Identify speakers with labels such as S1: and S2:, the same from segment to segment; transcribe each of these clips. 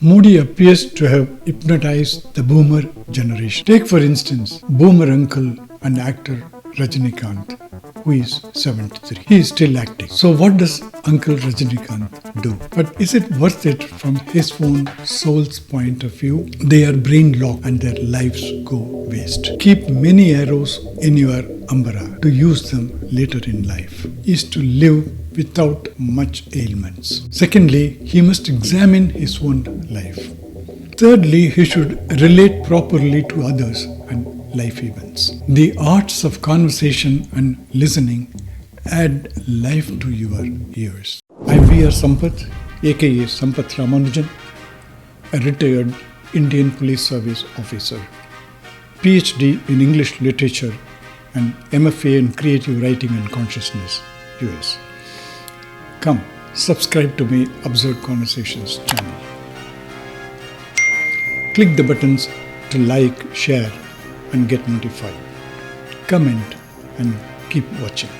S1: Modi appears to have hypnotized the boomer generation. Take for instance, boomer uncle and actor Rajnikant, who is 73. He is still acting. So what does Uncle Rajnikant do? But is it worth it from his own soul's point of view? They are brain locked and their lives go waste. Keep many arrows in your umbrella to use them later in life is to live without much ailments. Secondly, he must examine his own life. Thirdly, he should relate properly to others and life events. The arts of conversation and listening add life to your ears. I am Sampath, aka Sampath Ramanujan, a retired Indian Police Service officer, PhD in English Literature and MFA in Creative Writing and Consciousness, US. Come, subscribe to my Absurd Conversations channel. Click the buttons to like, share and get notified. Comment and keep watching.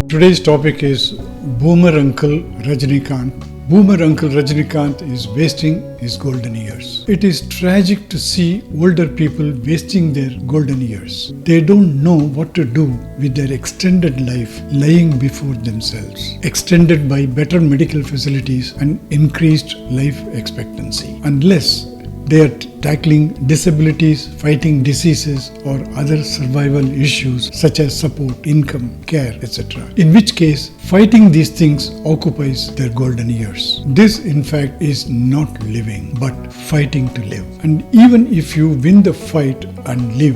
S1: Today's topic is Boomer Uncle Rajnikant. Boomer Uncle Rajnikant is wasting his golden years. It is tragic to see older people wasting their golden years. They don't know what to do with their extended life lying before themselves, extended by better medical facilities and increased life expectancy, unless they are tackling disabilities, fighting diseases or other survival issues such as support, income, care, etc. In which case, fighting these things occupies their golden years. This, in fact, is not living, but fighting to live. And even if you win the fight and live,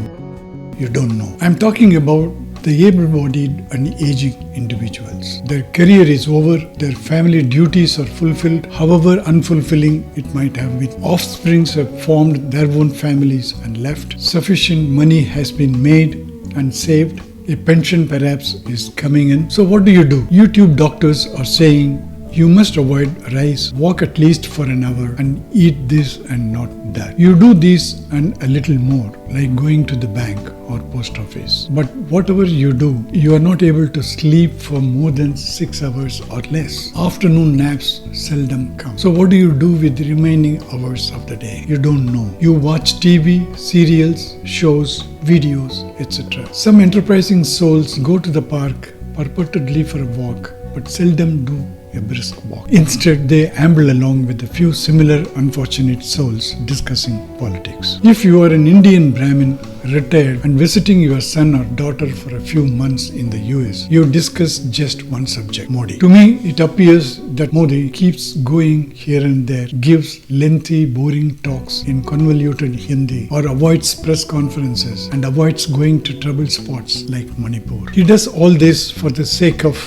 S1: you don't know. I'm talking about the able-bodied and aging individuals. Their career is over, their family duties are fulfilled, however unfulfilling it might have been. Offsprings have formed their own families and left. Sufficient money has been made and saved. A pension perhaps is coming in. So what do? YouTube doctors are saying you must avoid rice, walk at least for an hour and eat this and not that. You do this and a little more, like going to the bank or post office. But whatever you do, you are not able to sleep for more than 6 hours or less. Afternoon naps seldom come. So what do you do with the remaining hours of the day? You don't know. You watch TV, serials, shows, videos, etc. Some enterprising souls go to the park purportedly for a walk, but seldom do a brisk walk. Instead, they amble along with a few similar unfortunate souls discussing politics. If you are an Indian Brahmin, retired and visiting your son or daughter for a few months in the US, you discuss just one subject, Modi. To me, it appears that Modi keeps going here and there, gives lengthy, boring talks in convoluted Hindi, or avoids press conferences and avoids going to trouble spots like Manipur. He does all this for the sake of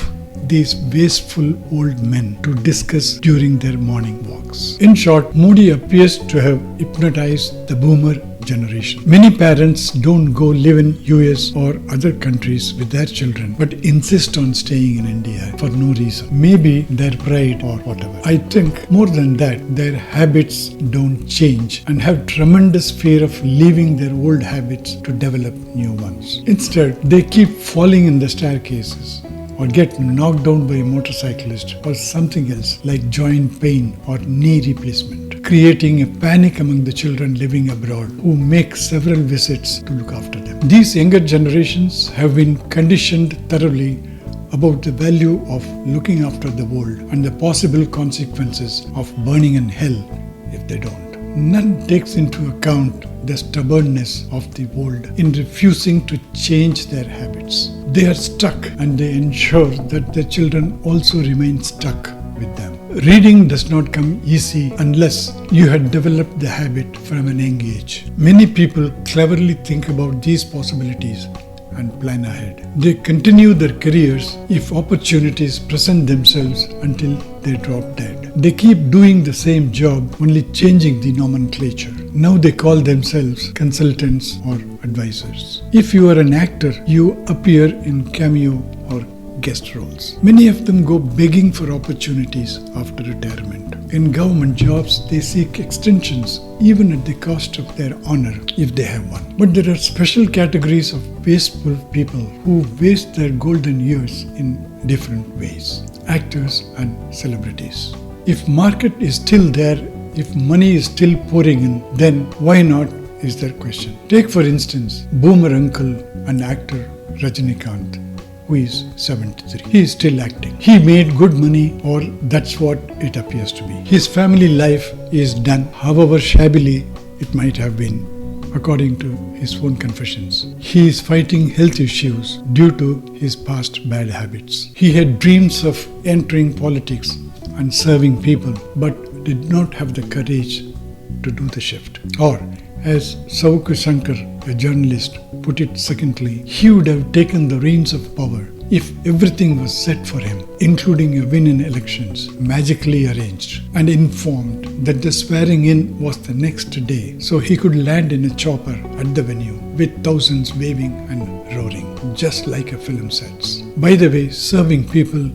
S1: these wasteful old men to discuss during their morning walks. In short, Modi appears to have hypnotized the boomer generation. Many parents don't go live in US or other countries with their children, but insist on staying in India for no reason. Maybe their pride or whatever. I think more than that, their habits don't change and have tremendous fear of leaving their old habits to develop new ones. Instead, they keep falling in the staircases or get knocked down by a motorcyclist or something else like joint pain or knee replacement, creating a panic among the children living abroad who make several visits to look after them. These younger generations have been conditioned thoroughly about the value of looking after the world and the possible consequences of burning in hell if they don't. None takes into account the stubbornness of the world in refusing to change their habits. They are stuck and they ensure that their children also remain stuck with them. Reading does not come easy unless you had developed the habit from an young age. Many people cleverly think about these possibilities and plan ahead. They continue their careers if opportunities present themselves until they drop dead. They keep doing the same job, only changing the nomenclature. Now they call themselves consultants or advisors. If you are an actor, you appear in cameo or guest roles. Many of them go begging for opportunities after retirement. In government jobs, they seek extensions even at the cost of their honor if they have one. But there are special categories of wasteful people who waste their golden years in different ways. Actors and celebrities. If market is still there, if money is still pouring in, then why not is their question. Take for instance, boomer uncle and actor Rajnikant, who is 73. He is still acting. He made good money, or that's what it appears to be. His family life is done, however shabbily it might have been, according to his own confessions. He is fighting health issues due to his past bad habits. He had dreams of entering politics and serving people, but did not have the courage to do the shift. Or, as Sauku Shankar, a journalist, put it succinctly, he would have taken the reins of power if everything was set for him, including a win in elections, magically arranged, and informed that the swearing in was the next day, so he could land in a chopper at the venue with thousands waving and roaring, just like a film sets. By the way, serving people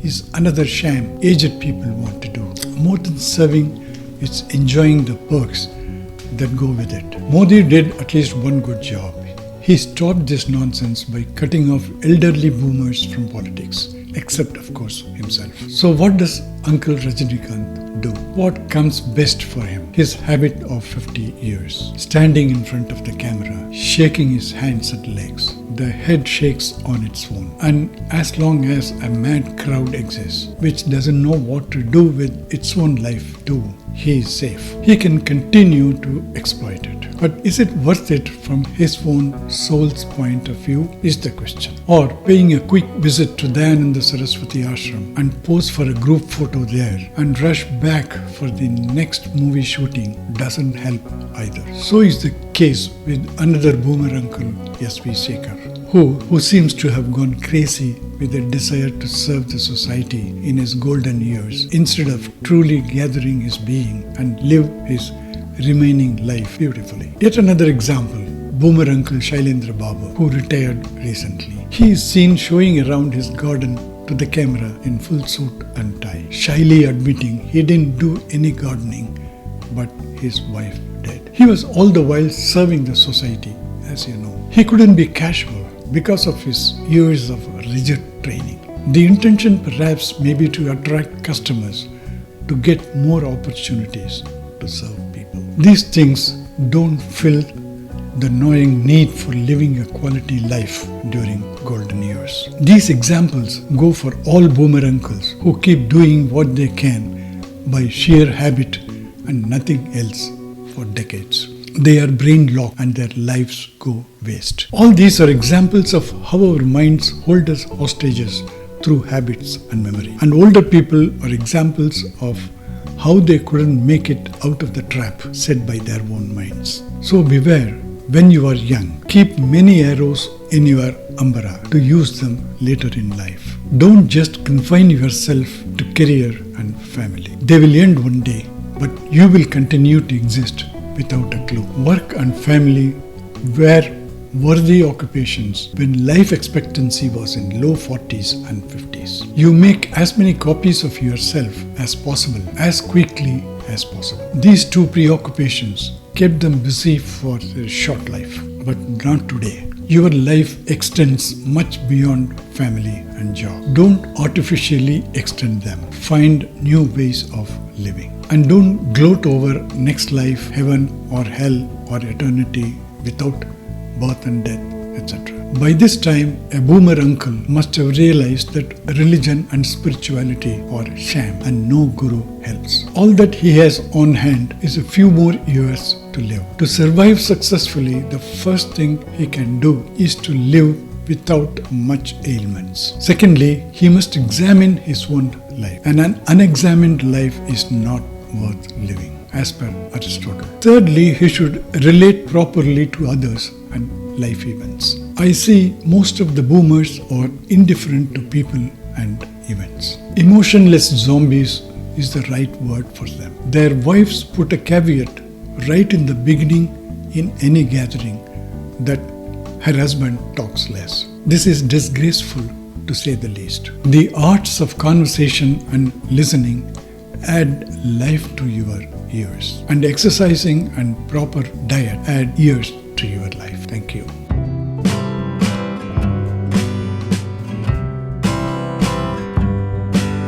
S1: is another sham aged people want to do. More than serving, it's enjoying the perks that go with it. Modi did at least one good job. He stopped this nonsense by cutting off elderly boomers from politics, except of course himself. So what does Uncle Rajnikant do? What comes best for him? His habit of 50 years. Standing in front of the camera, shaking his hands and legs. The head shakes on its own. And as long as a mad crowd exists, which doesn't know what to do with its own life too, he is safe. He can continue to exploit it. But is it worth it from his own soul's point of view is the question. Or paying a quick visit to Dayananda Saraswati Ashram and pose for a group photo there and rush back for the next movie shooting doesn't help either. So is the case with another boomer uncle, S.V. Sekhar, who seems to have gone crazy with a desire to serve the society in his golden years instead of truly gathering his being and live his remaining life beautifully. Yet another example, boomer uncle Shailendra Babu, who retired recently. He is seen showing around his garden to the camera in full suit and tie, shyly admitting he didn't do any gardening, but his wife did. He was all the while serving the society, as you know. He couldn't be casual because of his years of rigid training. The intention perhaps may be to attract customers, to get more opportunities to serve people. These things don't fill the gnawing need for living a quality life during golden years. These examples go for all boomer uncles who keep doing what they can by sheer habit and nothing else for decades. They are brain locked and their lives go waste. All these are examples of how our minds hold us hostages through habits and memory. And older people are examples of how they couldn't make it out of the trap set by their own minds. So beware when you are young. Keep many arrows in your umbrella to use them later in life. Don't just confine yourself to career and family. They will end one day, but you will continue to exist without a clue. Work and family were worthy occupations when life expectancy was in low 40s and 50s. You make as many copies of yourself as possible, as quickly as possible. These two preoccupations kept them busy for their short life, but not today. Your life extends much beyond family and job. Don't artificially extend them. Find new ways of living. And don't gloat over next life, heaven or hell or eternity without birth and death, etc. By this time, a boomer uncle must have realized that religion and spirituality are sham and no guru helps. All that he has on hand is a few more years to live. To survive successfully, the first thing he can do is to live without much ailments. Secondly, he must examine his own life. And an unexamined life is not worth living, as per Aristotle. Thirdly, he should relate properly to others and life events. I see most of the boomers are indifferent to people and events. Emotionless zombies is the right word for them. Their wives put a caveat right in the beginning in any gathering that her husband talks less. This is disgraceful to say the least. The arts of conversation and listening add life to your ears, and exercising and proper diet add ears to your life. Thank you.